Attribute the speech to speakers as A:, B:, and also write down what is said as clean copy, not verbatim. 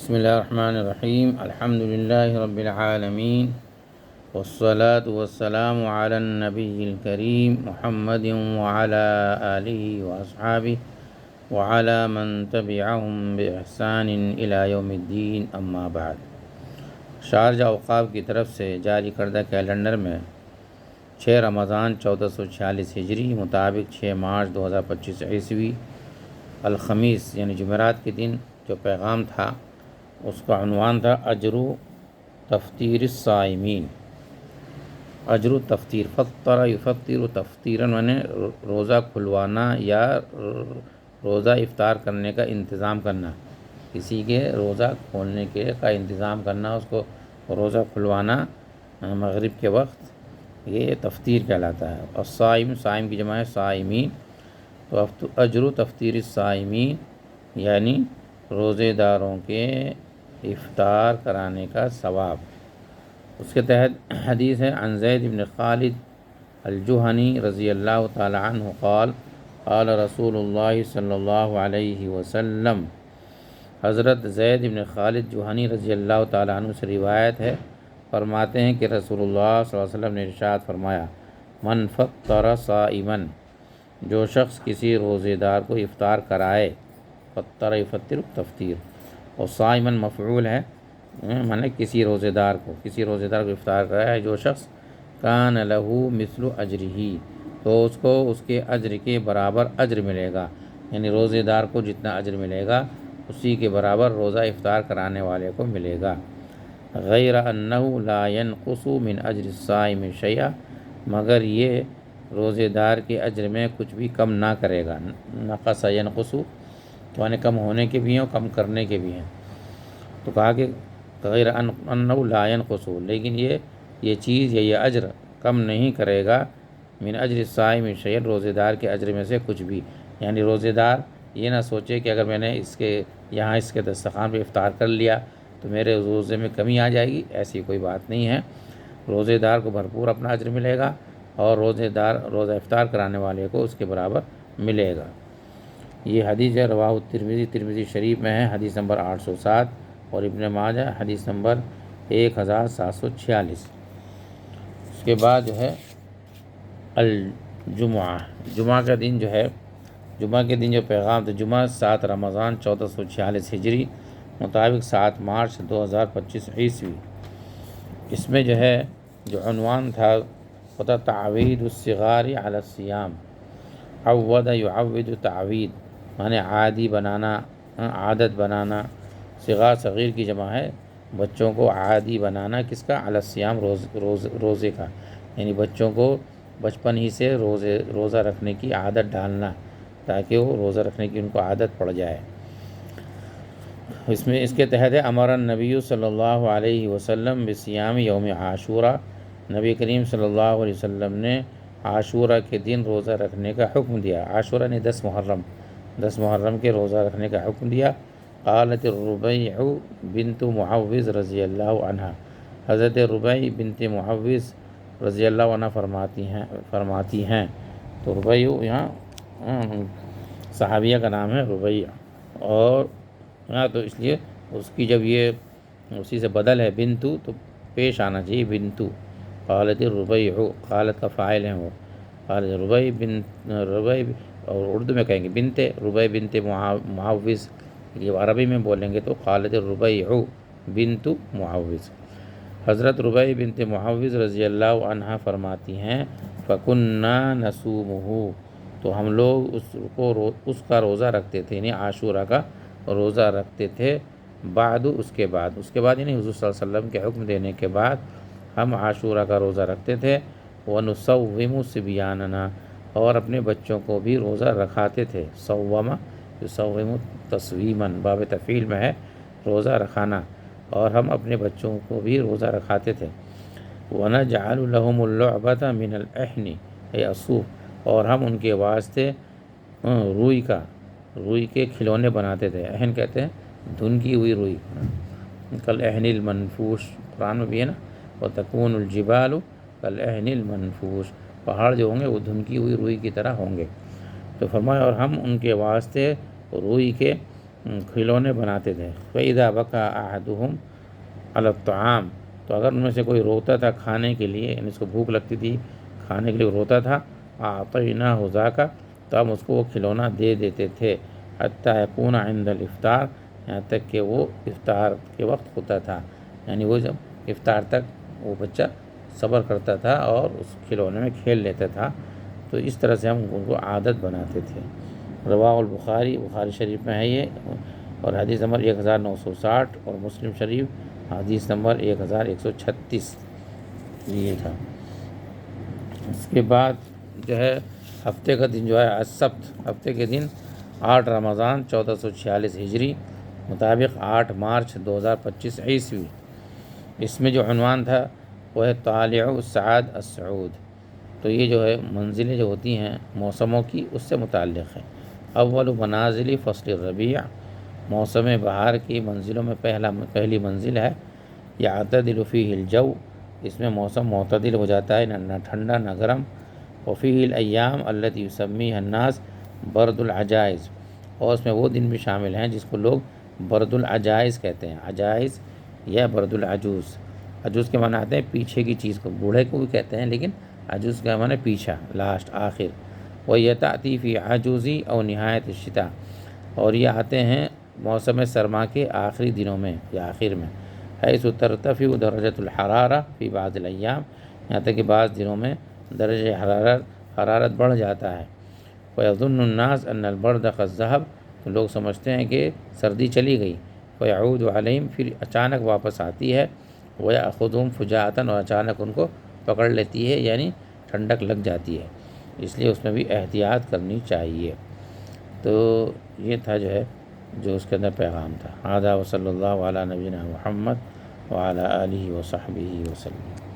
A: بسم الله الرحمن الرحيم الحمد لله رب العالمين والصلاة والسلام على النبي الكريم محمد وعلى آله وأصحابه وعلى من تبعهم بإحسان إلى يوم الدين أما بعد۔ شارجہ اوقاف کی طرف سے جاری کردہ کیلنڈر میں 6 رمضان 1446 ہجری مطابق 6 مارچ 2025 عیسوی الخمیس یعنی جمعرات کے دن جو پیغام تھا اس کا عنوان تھا اجر تفطیر الصائمین۔ اجر تفطیر، فطر یفطر تفطیرا یعنی روزہ کھلوانا یا روزہ افطار کرنے کا انتظام کرنا، کسی کے روزہ کھولنے کا انتظام کرنا، اس کو روزہ کھلوانا مغرب کے وقت، یہ تفطیر کہلاتا ہے۔ اور صائم، صائم کی جمع ہے صائمین، تو اجر تفطیر الصائمین یعنی روزے داروں کے افطار کرانے کا ثواب۔ اس کے تحت حدیث ہے عن زید بن خالد الجہنی رضی اللہ تعالی عنہ قال قال رسول اللہ صلی اللہ علیہ وسلم۔ حضرت زید بن خالد جہنی رضی اللہ تعالی عنہ سے روایت ہے، فرماتے ہیں کہ رسول اللہ صلی اللہ علیہ وسلم نے ارشاد فرمایا، من فطر صائما، جو شخص کسی روزے دار کو افطار کرائے، فطر یفطر تفطیر، اور صائمن مفعول ہے، معنی کسی روزے دار کو افطار کرائے، جو شخص کان لہو مثل اجرہ، تو اس کو اس کے اجر کے برابر اجر ملے گا، یعنی روزے دار کو جتنا اجر ملے گا اسی کے برابر روزہ افطار کرانے والے کو ملے گا۔ غیر انہ لا ینقص من اجر الصائم شیئا، مگر یہ روزے دار کے اجر میں کچھ بھی کم نہ کرے گا۔ نقص ینقص تو یعنی کم ہونے کے بھی ہیں اور کم کرنے کے بھی ہیں، تو کہا کہ غیر انہ لا ینقص، لیکن یہ چیز یا یہ اجر کم نہیں کرے گا من اجر الصائم شیئا، روزے دار کے اجر میں سے کچھ بھی، یعنی روزے دار یہ نہ سوچے کہ اگر میں نے اس کے دسترخوان پہ افطار کر لیا تو میرے روزے میں کمی آ جائے گی، ایسی کوئی بات نہیں ہے۔ روزے دار کو بھرپور اپنا اجر ملے گا اور روزہ افطار کرانے والے کو اس کے برابر ملے گا۔ یہ حدیث ہے رواہ ترمذی شریف میں ہے، حدیث نمبر 807، اور ابن ماجہ حدیث نمبر 1746۔ اس کے بعد جو ہے الجمعہ، جمعہ کے دن جو پیغام تھا، جمعہ 7 رمضان 1446 ہجری مطابق 7 مارچ 2025 عیسوی۔ اس میں جو عنوان تھا وہ تعوید الصغار علی الصیام، عود یعود تعوید، معنی عادی بنانا، عادت بنانا، صغار صغیر کی جمع ہے، بچوں کو عادی بنانا کس کا؟ علی الصیام، روزے کا، یعنی بچوں کو بچپن ہی سے روزہ رکھنے کی عادت ڈالنا تاکہ وہ روزہ رکھنے کی ان کو عادت پڑ جائے۔ اس کے تحت امر النبی صلی اللہ علیہ وسلم بصیام یوم عاشوراء، نبی کریم صلی اللہ علیہ وسلم نے عاشورہ کے دن روزہ رکھنے کا حکم دیا۔ عاشورہ نے 10 محرم کے روزہ رکھنے کا حکم دیا۔ قالت الربیع بنت معوذ رضی اللہ عنہ، حضرت ربیع بنت معوذ رضی اللہ عنہ فرماتی ہیں، تو ربیع یہاں صحابیہ کا نام ہے ربیع، اور تو اس لیے اس کی جب یہ اسی سے بدل ہے بنتو تو پیش آنا چاہیے بنتو۔ قالت الربیع، قالت کا فاعل ہیں وہ، قالت ربیع، اور اردو میں کہیں گے بنت ربیع بنت معوذ، یہ عربی میں بولیں گے تو قالت الربیع بنت معوذ۔ حضرت ربیع بنت معوذ رضی اللہ عنہ فرماتی ہیں، فَكُنَّا نَصُومُهُ، تو ہم لوگ اس کا روزہ رکھتے تھے، یعنی عاشورہ کا روزہ رکھتے تھے، بعد اس کے بعد یعنی حضور صلی اللہ علیہ وسلم کے حکم دینے کے بعد ہم عاشورہ کا روزہ رکھتے تھے، وَنُصَوِّمُ صِبْيَانَنَا، اور اپنے بچوں کو بھی روزہ رکھاتے تھے۔ صوّمَ یصوّم تصویماً، باب تفعیل میں ہے روزہ رکھانا، اور ہم اپنے بچوں کو بھی روزہ رکھاتے تھے۔ وَنَجْعَلُ لَهُمُ اللُّعْبَةَ مِنَ الْأَحْنِ، الصُّوف، اور ہم ان کے واسطے روئی کے کھلونے بناتے تھے۔ احن کہتے ہیں دھنکی ہوئی روئی، کالعہن المنفوش، قرآن میں بھی ہے نا، وَتَكُونُ الْجِبَالُ كَالْعِهْنِ الْمَنفُوشِ، پہاڑ جو ہوں گے وہ دھنکی ہوئی روئی کی طرح ہوں گے۔ تو فرمایا اور ہم ان کے واسطے روئی کے کھلونے بناتے تھے۔ فَإِذَا بَكَى أَحَدُهُمْ عَلَى الطَّعَامِ، تو اگر ان میں سے کوئی روتا تھا کھانے کے لیے، یعنی اس کو بھوک لگتی تھی کھانے کے لیے روتا تھا، أَعْطَيْنَاهُ ذَاكَ، تو ہم اس کو وہ کھلونا دے دیتے تھے، حَتَّى يَكُونَ عِنْدَ الْإِفْطَارِ، یہاں تک کہ وہ افطار کے وقت ہوتا تھا، یعنی وہ جب افطار تک وہ بچہ صبر کرتا تھا اور اس کھلونے میں کھیل لیتا تھا، تو اس طرح سے ہم ان کو عادت بناتے تھے۔ رواہ البخاری، بخاری شریف میں ہے یہ، اور حدیث نمبر 1960، اور مسلم شریف حدیث نمبر 1136 یہ تھا۔ اس کے بعد جو ہے ہفتے کا دن جو ہے السبت، ہفتے کے دن 8 رمضان 1446 ہجری مطابق 8 مارچ 2025 عیسوی، اس میں جو عنوان تھا وہ ہے طالع السعاد السعود، تو یہ جو ہے منزلیں جو ہوتی ہیں موسموں کی اس سے متعلق ہے۔ اول منازل فصل الربیع، موسم بہار کی منزلوں میں پہلی منزل ہے یعتدل فیہ الجو، اس میں موسم معتدل ہو جاتا ہے، نہ ٹھنڈا نہ گرم۔ وفیہ الایام التی یسمیها الناس برد العجائز، اور اس میں وہ دن بھی شامل ہیں جس کو لوگ برد العجائز کہتے ہیں، عجائز یا برد العجوز۔ عجوز کے معنی آتے ہیں پیچھے کی چیز کو، بوڑھے کو بھی کہتے ہیں، لیکن عجوز کا معنی پیچھا، لاسٹ، آخر۔ وَهِيَ تَأْتِي فِي عَجُوزِ أَوْ نِهَایَةِ الشِّتَاءِ، اور یہ آتے ہیں موسم سرما کے آخری دنوں میں یا آخر میں۔ حیث ترتفع درجۃ الحرارہ فی بعض الایام، یہاں تک کہ بعض دنوں میں درجہ حرارت بڑھ جاتا ہے۔ وَيَظُنُّ النَّاسُ أَنَّ الْبَرْدَ قَدْ ذَهَبَ، تو لوگ سمجھتے ہیں کہ سردی چلی گئی۔ فَيَعُودُ عَلَيْهِمْ، پھر اچانک واپس آتی ہے۔ وَيَأْخُذُهُمْ فُجَاءَةً، اور اچانک ان کو پکڑ لیتی ہے، یعنی ٹھنڈک لگ جاتی ہے، اس لیے اس میں بھی احتیاط کرنی چاہیے۔ تو یہ تھا جو ہے جو اس کے اندر پیغام تھا۔ ھذا وصلی اللہ علی نبینا محمد وعلی آلہ وصحبہ وسلم۔